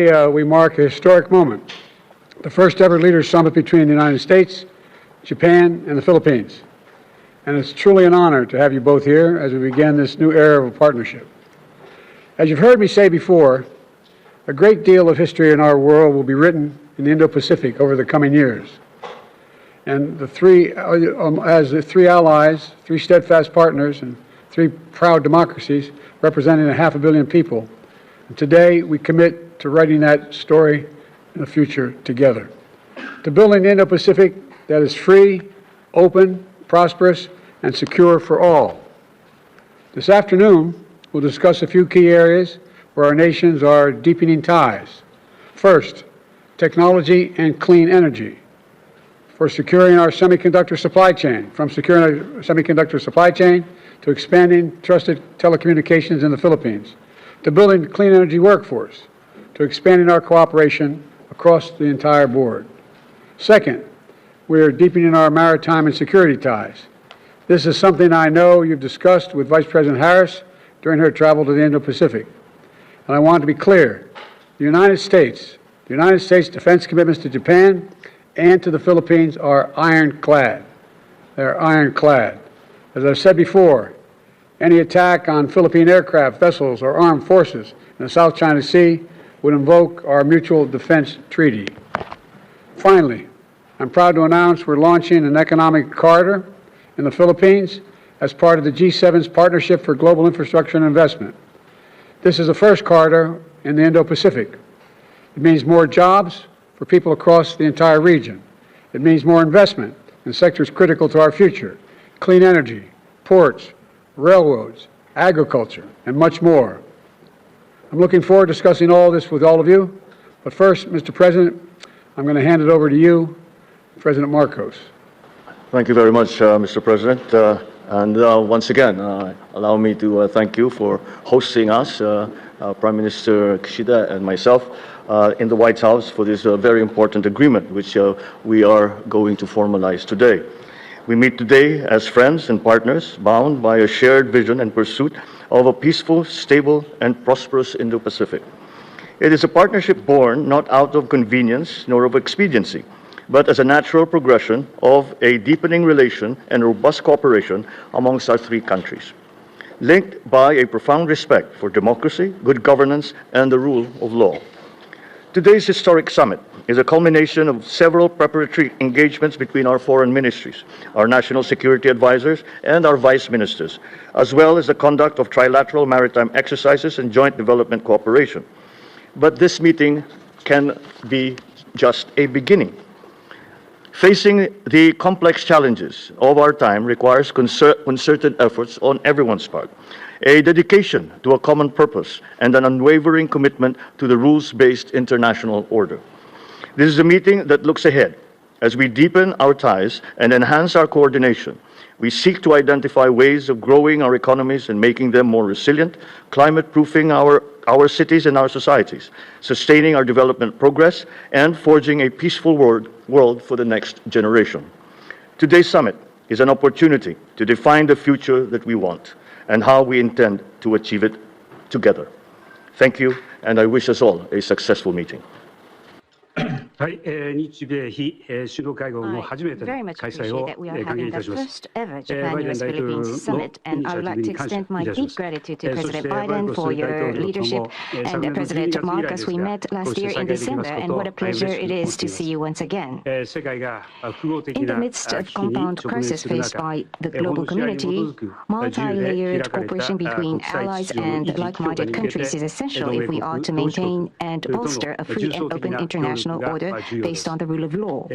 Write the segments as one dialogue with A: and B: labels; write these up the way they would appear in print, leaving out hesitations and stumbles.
A: Today, we mark a historic moment, the first ever Leaders Summit between the United States, Japan, and the Philippines. And it's truly an honor to have you both here as we begin this new era of a partnership. As you've heard me say before, a great deal of history in our world will be written in the Indo-Pacific over the coming years. And as the three allies, three steadfast partners, and three proud democracies representing 500 million people, and today we commit to writing that story in the future together, to building the Indo-Pacific that is free, open, prosperous, and secure for all. This afternoon, we'll discuss a few key areas where our nations are deepening ties. First, technology and clean energy. For securing our semiconductor supply chain, from securing our semiconductor supply chain to expanding trusted telecommunications in the Philippines, to building a clean energy workforce, to expanding our cooperation across the entire board. Second, we are deepening our maritime and security ties. This is something I know you've discussed with Vice President Harris during her travel to the Indo-Pacific. And I want to be clear, the United States defense commitments to Japan and to the Philippines are ironclad. They're ironclad. As I've said before, any attack on Philippine aircraft, vessels, or armed forces in the South China Sea would invoke our Mutual Defense Treaty. Finally, I'm proud to announce we're launching an economic corridor in the Philippines as part of the G7's Partnership for Global Infrastructure and Investment. This is the first corridor in the Indo-Pacific. It means more jobs for people across the entire region. It means more investment in sectors critical to our future: clean energy, ports, railroads, agriculture, and much more. I'm looking forward to discussing all this with all of you. But first, Mr. President, I'm going to hand it over to you, President Marcos.
B: Thank you very much, Mr. President. Once again, allow me to thank you for hosting us, Prime Minister Kishida and myself, in the White House for this very important agreement, which we are going to formalize today. We meet today as friends and partners, bound by a shared vision and pursuit of a peaceful, stable, and prosperous Indo-Pacific. It is a partnership born not out of convenience nor of expediency, but as a natural progression of a deepening relation and robust cooperation amongst our three countries, linked by a profound respect for democracy, good governance, and the rule of law. Today's historic summit is a culmination of several preparatory engagements between our foreign ministries, our national security advisors, and our vice ministers, as well as the conduct of trilateral maritime exercises and joint development cooperation. But this meeting can be just a beginning. Facing the complex challenges of our time requires concerted efforts on everyone's part, a dedication to a common purpose, and an unwavering commitment to the rules-based international order. This is a meeting that looks ahead. As we deepen our ties and enhance our coordination, we seek to identify ways of growing our economies and making them more resilient, climate-proofing our cities and our societies, sustaining our development progress, and forging a peaceful world for the next generation. Today's summit is an opportunity to define the future that we want and how we intend to achieve it together. Thank you, and I wish us all a successful meeting.
C: はい、日米非首脳会合の初めての開催を歓迎いたします。バイデン大統領のイニシアチブに感謝いたします。そしてバイデン大統領とともに昨年12月に世界が世界連合を複合的な危機に直面し、本当に基づくmulti-layered cooperation between allies and like-minded countries is essential if we are to maintain and bolster a free and open international order based on the rule of law.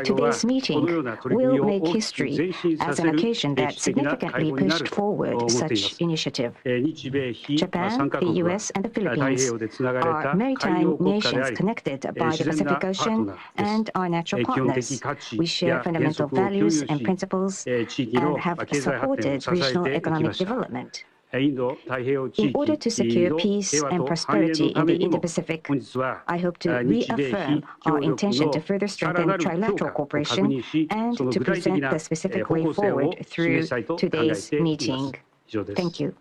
C: Today's meeting will make history as an occasion that significantly pushed forward such initiative. Japan, the US, and the Philippines are maritime nations connected by the Pacific Ocean and are natural partners. We share fundamental values and principles and have supported regional economic development. In order to secure peace and prosperity in the Indo-Pacific, I hope to reaffirm our intention to further strengthen trilateral cooperation and to present the specific way forward through today's meeting. Thank you.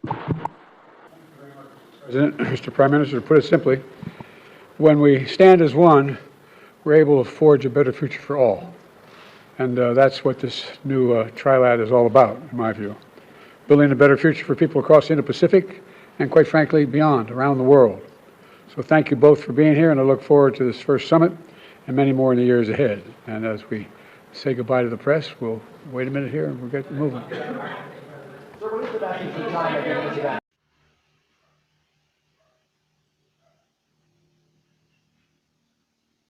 A: President, Mr. Prime Minister, to put it simply, when we stand as one, we're able to forge a better future for all. And that's what this new trilat is all about, in my view. Building a better future for people across the Indo-Pacific and, quite frankly, beyond, around the world. So thank you both for being here, and I look forward to this first summit and many more in the years ahead. And as we say goodbye to the press, we'll wait a minute here and we'll get moving.
D: Sir, what is the message you're trying to get into that